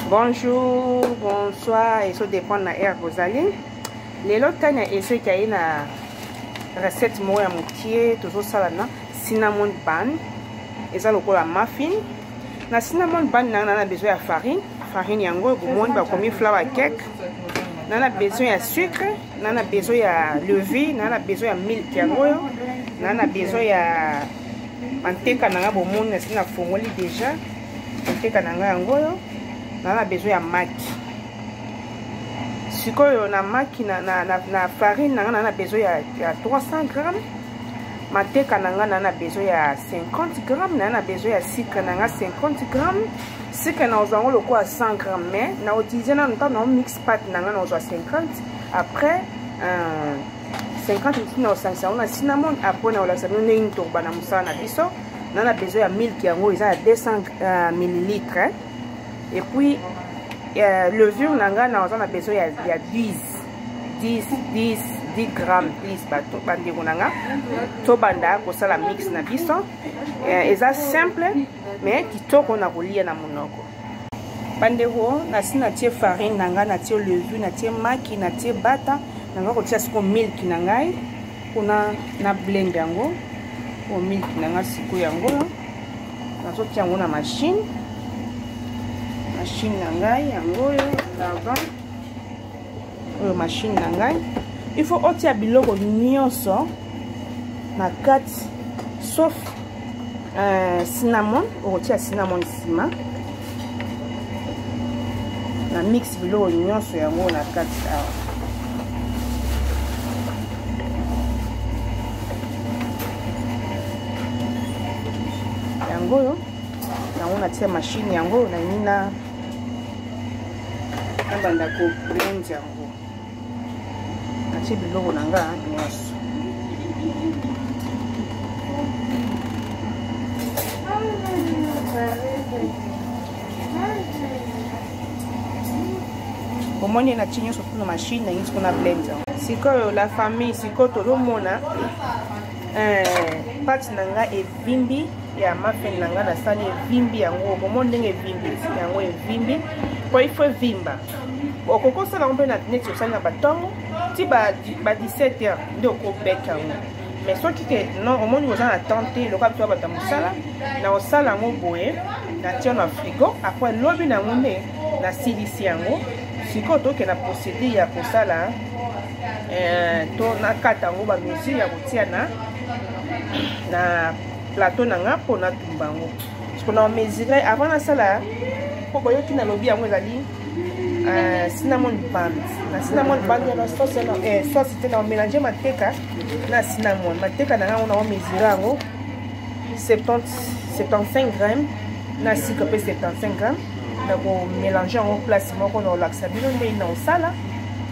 Bonjour, bonsoir, et ça dépend de l'air que vous allez. Les lots tanya essayer qu'il y a une recette moya moutier, toujours ça là, cinnamon bun, et ça le la muffin. Na cinnamon bun, on a besoin de farine, farine yango, vous monde comme flour cake. On a besoin de sucre, on a besoin de levure, on a besoin de milk yango, on a besoin de manteca nanga vous monde, c'est na fongoli déjà, manteca nanga yango. On a besoin de maki. Si on a maki na farine, on a besoin de 300 grammes. Manteca, on a besoin de 50 grammes. On a besoin de sucre, 50 grammes. Sucre, on a 100 grammes. Mais on a utilisé un mix pat, on a 50. Après, 50 on a cinnamon. Après, on a une tourba na musana biso. On a besoin de milk qui est 200 ml. Et puis, levure, on a besoin de 10 grammes. 10 banda pour ça la mix na biso. Et ça simple, mais qui toque on a relié na monoko. Bandego, na si na tie farine, na tie levure, na tie maki, na tie bata, na ko tia siko milk na ngai, kuna na blend yango, ko milk na nga siko yango. Na so tia yango na machine. Machine nangai yango lavant machine nangai il faut otia biloko nyonso na kati sauf cinnamon otia cinnamon sima na mix biloko nyonso yango na kati awa yango yango na tia machine yango na nina banda ko blend yango ati biloko nanga nyonso omoni na tinyo surtout na machine na ngi kuna blend sikoyo la famille sikoyo tolomona pati nanga evimbi ya muffin nanga na sani evimbi yango omoni ndenge evimbi yango evimbi po il faut vimba okoko sala on peut na net sur ça na batongo ti ba 17h nde okobeka yango mais soki ke non omoni oza na tente loka biso bata mosala na osala yango boye na tia na frigo après lobi na ngunde na silisi yango siko toke na procédé ya kosala to na kata yango ba mesure ya kotia na plateau nanga po na tumbango parce que na mesurer avant na sala po boyoki na lobi yango ezali cinnamon bun. Na cinnamon bun ya sauce na sauce te na mélanger manteca na cinnamon. Manteca na on a mesuré yango 75 grammes na sucre pe 75 grammes. Na ko mélanger en place moko na laksa bino nde na osala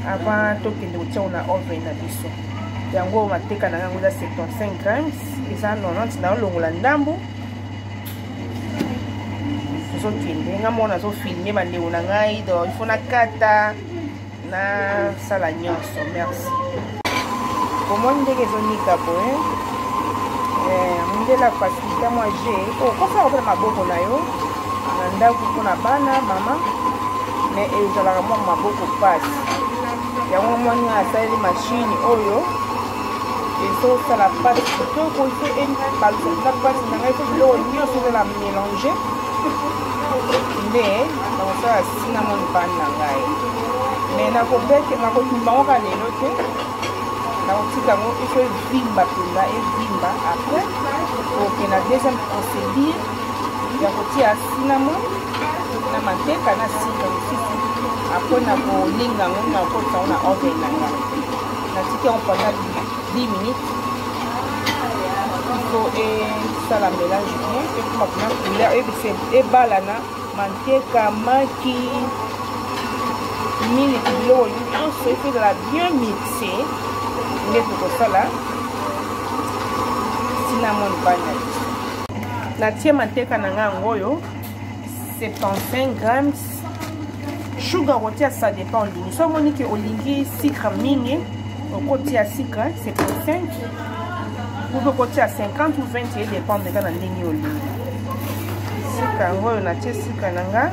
avant to kende otia na oven na biso. Yango manteca na yango 75 grammes, eza 90 na longola ndambo. Nga mona zo filmer bandeko na ngai donc il faut na kata na sala nyonso merci komoni ndenge ezonika boye mondela facilité moi j'ai kosa kopela maboko na yo na ndako mpona bana mama mais ezalaka mwa maboko pasi yango moni asaleli machine oyo ezosala pasi kitoko ifo balusa pasi na ngai ifo biloko nyonso ezala mélange nde nakosala cinnamon bun na ngai mais nakobeke nakotumba ngo ka lelo te nakotika ngo ifo evimba mpenza evimba après oke na deuxième procédure ya kotia cinnamon na manteca na sucre mosusu après nakolinga ngo nakotisa ngo na oven na ngai natiki yango pendant 10 minutes il faut esala mélange bien ekoma kuna couleur ebise ebalana manteca maki miliki biloko nyonso ifo ezala bien mixé nde tokosala cinnamon bun na biso natie manteca na ngai yango oyo 75 grammes sugar kotia ça dépend olingi so omoni ke olingi sucre mingi okotia sucre 75 ou kotia 50 ou 20 et dépend de na ndenge olingi sucre yango oyo natie sucre na nga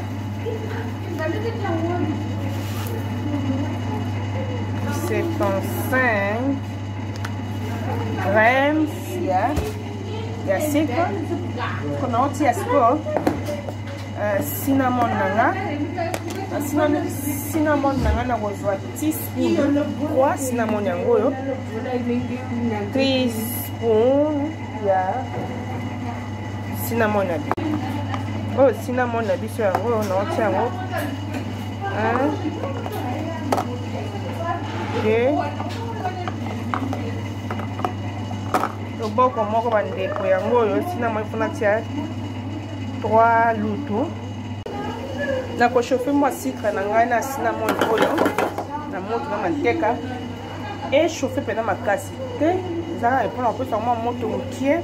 75 grams ya sika kona oti ya sport cinnamon nanga na kozwa teaspoon 3 cinnamon yango oyo 3 spoon ya cinnamon na biso oyo cinnamon na biso yango oyo na oti yango loboko moko bandeko yango oyo cinnamon ifuna tia 3 lutu na kochauffe mwa sucre na ngai na cinnamon oyo na moto na manteka echauffe mpena makasi te ezalaka mpona kopesa mwa moto mokie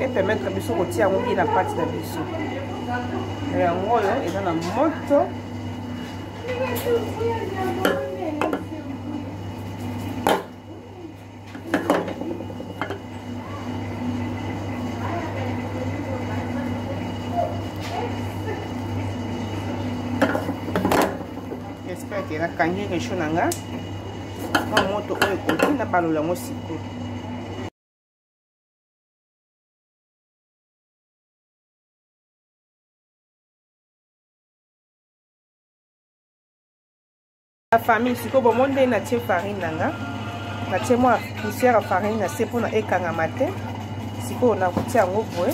epermettre biso kotia yango bie na pati na biso yango oyo eza na moto j'espère que nakangi resho na nga mwa moto oyo ekoti na balola yango sikoyo la famille sikoyo bomoni nde natie farine na nga natie mwa poussière ya farine na se mpona ekangama te sikoyo nakotia yango boye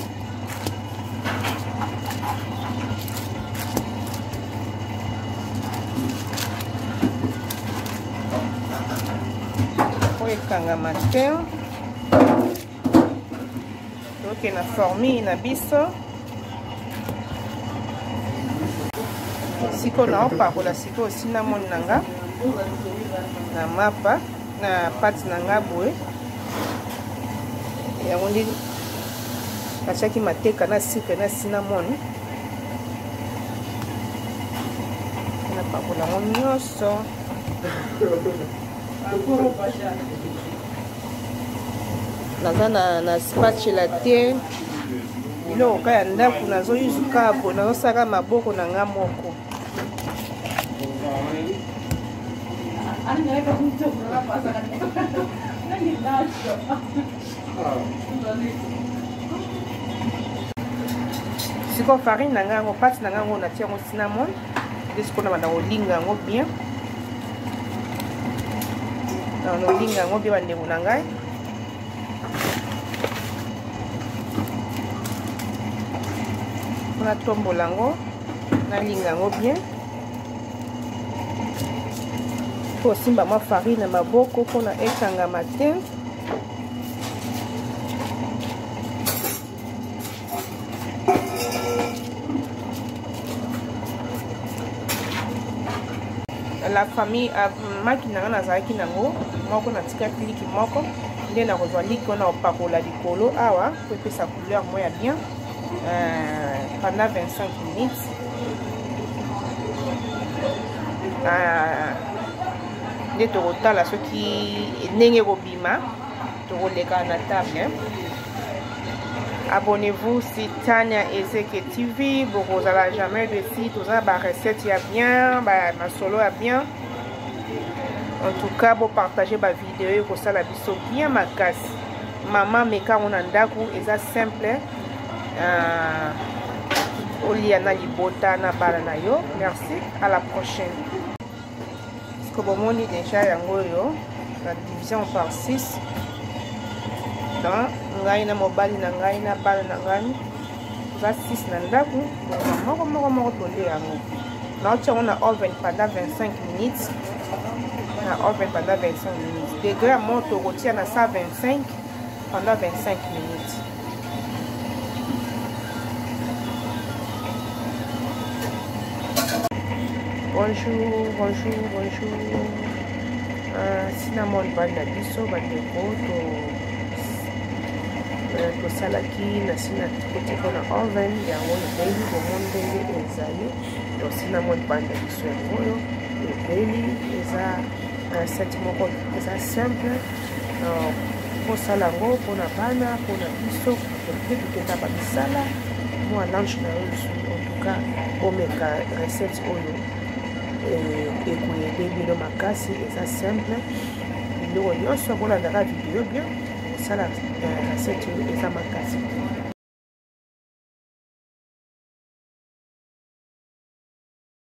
ekangama te toke na formule na biso sikoyo naopakola sikoyo cinnamon na nga na mapa na pati na nga boye yango nde natiaki mateka na sucre na cinnamon napakola yango nyonso naza na spatula te biloko ka ya ndako nazoyuzuka po nazosaka maboko na nga moko sikoyo farine na nga yango pati na nga yango natia yango cinnamon nde sikoyo na banda kolinga yango bien naolinga yango bien bandeko na ngai mpona tombola yango nalinga yango bien mpo osimba mwa farine na maboko mpona ekangama te la famille maki na nga nazalaki nango moko natikaki liki moko nde nakozwa liki wana opakola likolo awa po epesa couleur mo ya bien pendant 25 minutes nde tokotala soki ndenge kobima tokoleka na table abonnez-vous sur Tania Ezeke TV bokozala jamais déçu toza ba recette ya bien ba masolo ya bien en tout cas bo partager ba vidéo ko sala biso bien makasi mama meka ona ndako eza simple olia na libota na bala na yo merci à la prochaine parce que bomoni déjà yango yo la division par 6 dans ngai na mobali na ngai na bala na ngai za 6 na ndako moko tole yango na otia na oven pendant 25 minutes na oven pendant 25 minutes degré à moto kotia na 125 pendant 25 minutes bonjour cinnamon banda biso bandeko tosalaki na sina koti mpona oven yango ebeli bomoni ndenge ezali to cinnamon banda biso yango oyo ebeli eza recette moko eza simple kosala yango mpona bana mpona biso toke tokenda bamisala mwa lunch na yo lisusu luka omeka recette oyo ekoyede bino makasi eza simple biloko nyonso kolandaka video bien osala recette oyo eza makasi